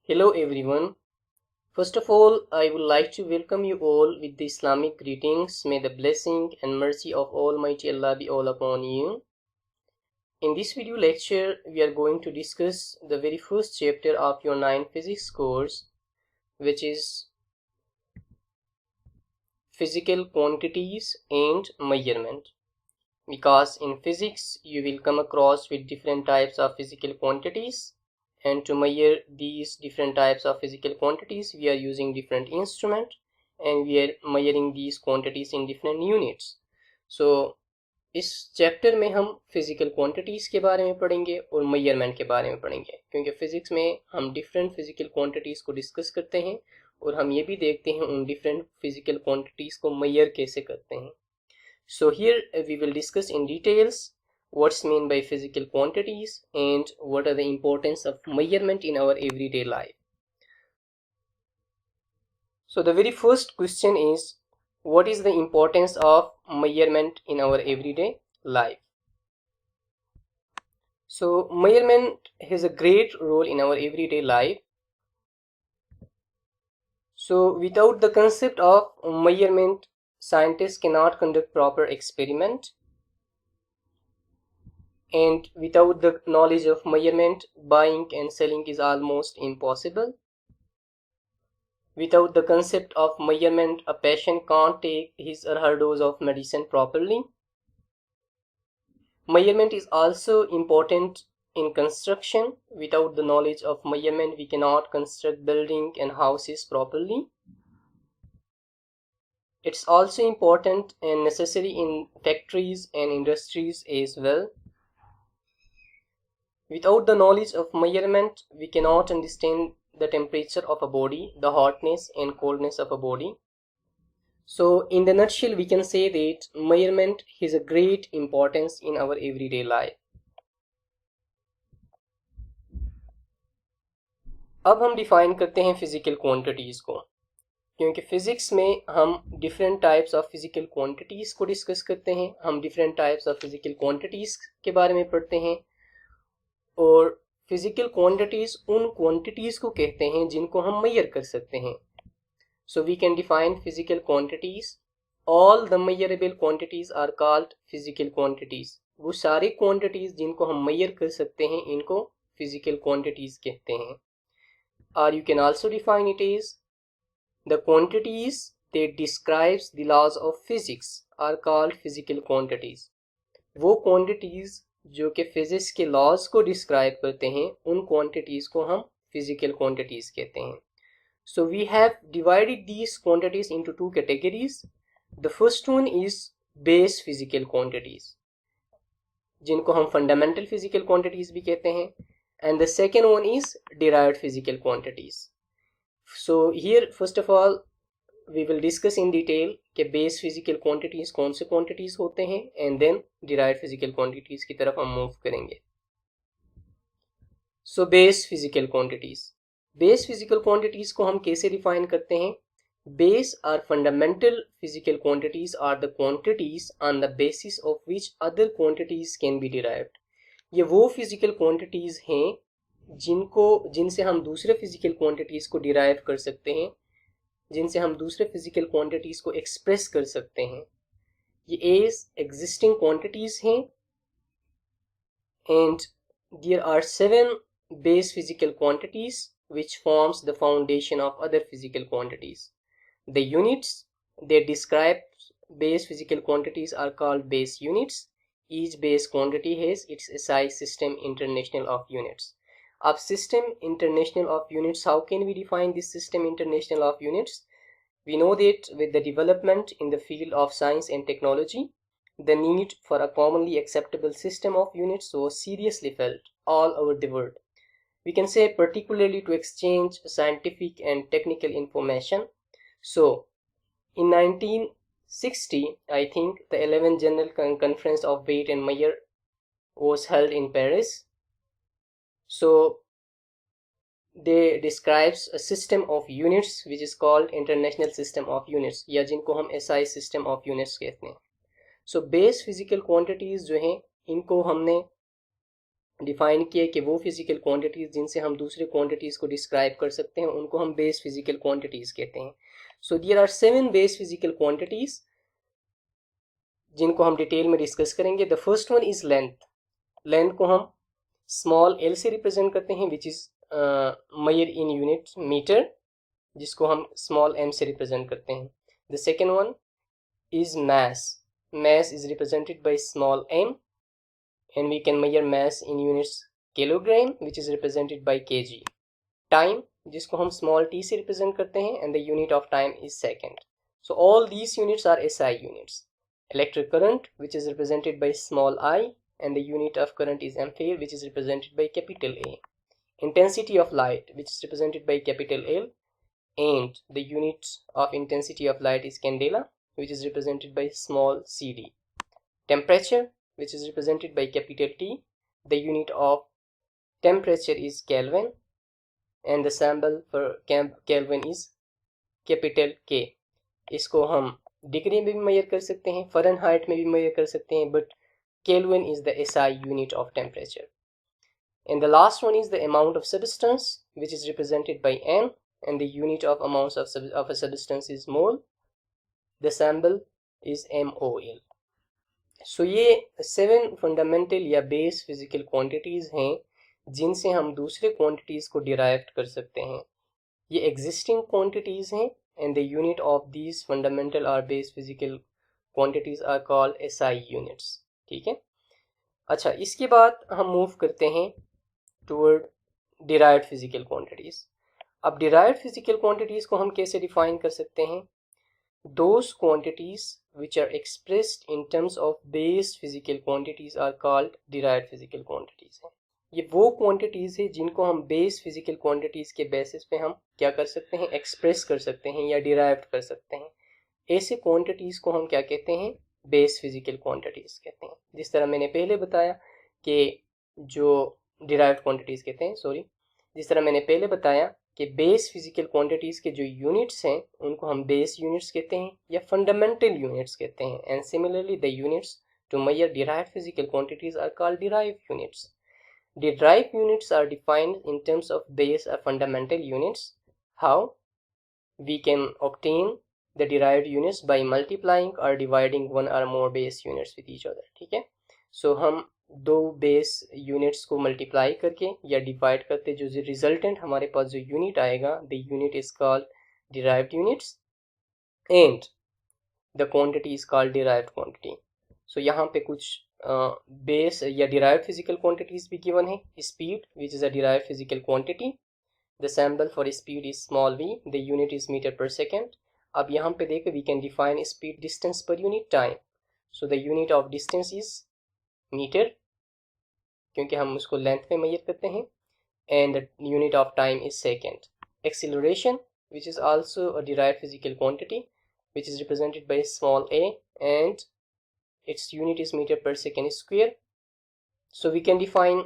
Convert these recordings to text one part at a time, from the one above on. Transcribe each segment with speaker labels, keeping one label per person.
Speaker 1: Hello everyone. First of all, I would like to welcome you all with the Islamic greetings. May the blessing and mercy of Almighty Allah be all upon you. In this video lecture, we are going to discuss the very first chapter of your 9 physics course, which is physical quantities and measurement. Because in physics, you will come across with different types of physical quantities, and to measure these different types of physical quantities we are using different instrument and we are measuring these quantities in different units. So इस chapter में हम physical quantities के बारे में पढ़ेंगे और measurement के बारे में पढ़ेंगे, क्योंकि फिजिक्स में हम डिफरेंट फिजिकल क्वांटिटीज को डिस्कस करते हैं और हम ये भी देखते हैं उन डिफरेंट फिजिकल क्वांटिटीज को मेजर कैसे करते हैं. So here we will discuss in details what's meant by physical quantities and what are the importance of measurement in our everyday life. So the very first question is, what is the importance of measurement in our everyday life? So measurement has a great role in our everyday life. So without the concept of measurement, scientists cannot conduct proper experiment, and without the knowledge of measurement, buying and selling is almost impossible. Without the concept of measurement, a patient can't take his or her dose of medicine properly. Measurement is also important in construction. Without the knowledge of measurement, we cannot construct buildings and houses properly. It's also important and necessary in factories and industries as well. Without the knowledge of measurement, we cannot understand the temperature of a body, the hotness and coldness of a body. So in the nutshell, we can say that measurement has a great importance in our everyday life. अब हम define करते हैं physical quantities को, क्योंकि physics में हम different types of physical quantities को discuss करते हैं. हम different types of physical quantities के बारे में पढ़ते हैं, और फिजिकल क्वांटिटीज उन क्वांटिटीज को कहते हैं जिनको हम मेजर कर सकते हैं. So we can define physical quantities. All the measurable quantities are called physical quantities. वो सारी क्वांटिटीज जिनको हम मेजर कर सकते हैं इनको फिजिकल क्वांटिटीज कहते हैं. और you can also define it is the quantities that describes the laws of physics are called physical quantities. वो क्वांटिटीज जो कि फिजिक्स के लॉज को डिस्क्राइब करते हैं, उन क्वांटिटीज को हम फिजिकल क्वांटिटीज कहते हैं. So we have divided these quantities into two categories. The first one is base physical quantities, जिनको हम फंडामेंटल फिजिकल क्वांटिटीज भी कहते हैं, and the second one is derived physical quantities. So here first of all we will discuss in detail कि base physical quantities कौन से quantities होते हैं, and then derived physical quantities की तरफ हम मूव करेंगे. So base physical quantities. Base physical quantities को हम कैसे डिफाइन करते हैं? Base are fundamental physical quantities are the quantities on the basis of which other quantities can be derived. ये वो फिजिकल क्वांटिटीज हैं जिनसे हम दूसरे फिजिकल क्वांटिटीज को डिराइव कर सकते हैं, जिनसे हम दूसरे फिजिकल क्वांटिटीज को एक्सप्रेस कर सकते हैं. ये एज एग्जिस्टिंग क्वांटिटीज हैं, and there are 7 base physical quantities which forms the foundation of other physical quantities. The units that describe base physical quantities are called base units. Each base quantity has its SI system international of units. Of system international of units, how can we define this system international of units? We know that with the development in the field of science and technology, the need for a commonly acceptable system of units was seriously felt all over the world. We can say particularly to exchange scientific and technical information. So in 1960, I think the 11th General Conference of Weight and Measure was held in Paris. So they describes a system of units which is called International System of Units, या जिनको हम SI System of Units कहते हैं. So base physical quantities जो हैं इनको हमने define किया कि वो फिजिकल क्वांटिटीज़ जिनसे हम दूसरे क्वांटिटीज़ को डिस्क्राइब कर सकते हैं उनको हम बेस फिजिकल क्वांटिटीज़ कहते हैं। So there are 7 base physical quantities जिनको हम डिटेल में डिस्कस करेंगे। The first one is length. Length को हम स्मॉल एल से रिप्रेजेंट करते हैं which is measure in unit metre, जिसको हम स्मॉल एम से रिप्रेजेंट करते हैं। The second one is mass. Mass is represented by small m, and we can measure mass in units kilogram, which is represented by kg. Time, जिसको हम small t से represent करते हैं, and the unit of time is second. So all these units are SI units. Electric current, which is represented by small I, and the unit of current is ampere, which is represented by capital A. Intensity of light, which is represented by capital L, and the unit of intensity of light is candela, which is represented by small cd. Temperature, which is represented by capital T, the unit of temperature is Kelvin, and the symbol for Kelvin is capital K. इसको हम degree में भी major कर सकते हैं, Fahrenheit में भी major कर सकते हैं, but Kelvin is the SI unit of temperature. And the last one is the amount of substance, which is represented by M, and the unit of amounts of a substance is mole. The symbol is MOL. So ये 7 fundamental या base physical quantities हैं जिनसे हम दूसरे quantities को derive कर सकते हैं। ये एग्जिस्टिंग क्वांटिटीज़ हैं, and the unit of these fundamental और base physical quantities are called SI units. ठीक है, अच्छा, इसके बाद हम मूव करते हैं टूवर्ड डिराइव्ड फिजिकल क्वांटिटीज़। अब डिराइव्ड फिजिकल क्वांटिटीज़ को हम कैसे डिफाइन कर सकते हैं? Those quantities which are expressed in terms of base physical quantities are called derived physical quantities हैं। ये वो क्वांटिटीज़ है जिनको हम बेस फिजिकल क्वांटिटीज़ के बेसिस पे हम क्या कर सकते हैं, एक्सप्रेस कर सकते हैं या डिराइव कर सकते हैं। ऐसे क्वांटिटीज़ को हम क्या कहते हैं, बेस फिजिकल क्वांटिटीज़ कहते हैं। जिस तरह मैंने पहले बताया कि जो डिराइव्ड क्वांटिटीज़ कहते हैं, जिस तरह मैंने पहले बताया कि बेस फिजिकल क्वांटिटीज़ के जो यूनिट्स हैं उनको हम बेस यूनिट्स कहते हैं या फंडामेंटल यूनिट्स कहते हैं। And similarly the units to measure derived physical quantities are called derived units. Derived units are defined in terms of base or fundamental units. How? We can obtain the derived units by multiplying or dividing one or more base units with each other. ठीक है, सो हम दो base units को multiply करके या divide करते जो resultant हमारे पास जो यूनिट आएगा, the unit is called derived units and the quantity is called derived quantity. So यहाँ पे कुछ बेस या डिराइव्ड फिजिकल क्वांटिटीज भी गिवन है. Speed which is a derived physical quantity. The symbol for speed is small v, the unit is metre per second. अब यहाँ पे देखो we can define speed distance per unit time. So the unit of distance is metre क्योंकि हम उसको length में major करते हैं, and the unit of time is second. Acceleration which is also a derived physical quantity which is represented by small a and its unit is meter per second square. So we can define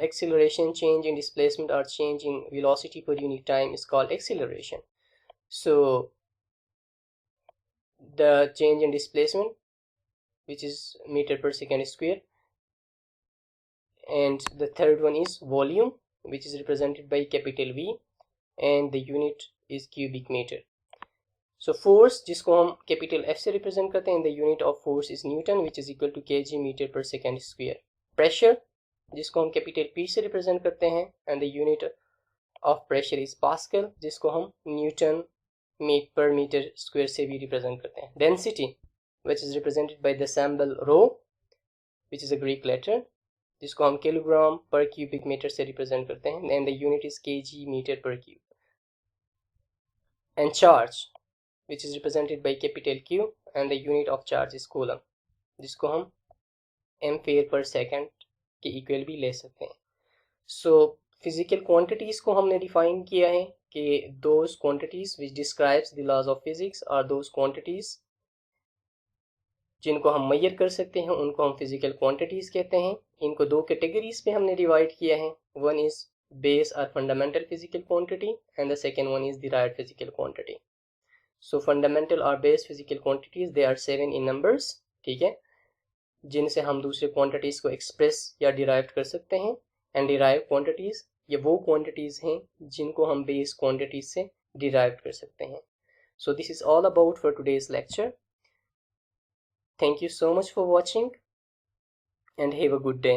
Speaker 1: acceleration, change in displacement or change in velocity per unit time is called acceleration. So the change in displacement which is meter per second square, and the third one is volume which is represented by capital V and the unit is cubic meter. So force जिसको हम capital F से represent करते हैं, the unit of force is newton which is equal to kg metre per second square. Pressure जिसको हम capital P से represent करते हैं, and the unit of pressure is pascal जिसको हम न्यूटन पर मीटर स्क्वायर से भी रिप्रेजेंट करते हैं. Density which is represented by the symbol rho which is a Greek letter जिसको हम किलोग्राम पर क्यूबिक मीटर से रिप्रेजेंट करते हैं, and the unit is kg metre per cube. And charge which is represented by capital Q and the unit of charge is coulomb जिसको हम ampere per second के equal भी ले सकते हैं. सो फिजिकल क्वांटिटीज़ को हमने डिफाइन किया है कि those quantities which describes the laws of physics और दोज क्वांटिटीज़ जिनको हम मेजर कर सकते हैं उनको हम फिजिकल क्वांटिटीज़ कहते हैं. इनको दो कैटेगरीज पे हमने डिवाइड किया है. वन इज़ बेस और fundamental physical quantity and the second one is derived physical quantity. So fundamental or base physical quantities they are 7 in numbers. ठीक है, जिनसे हम दूसरे क्वांटिटीज को एक्सप्रेस या डिराइव कर सकते हैं. एंड डिराइव क्वांटिटीज, ये वो क्वांटिटीज हैं जिनको हम बेस क्वांटिटीज से डिराइव कर सकते हैं. So this is all about for today's lecture. Thank you so much for watching and have a good day.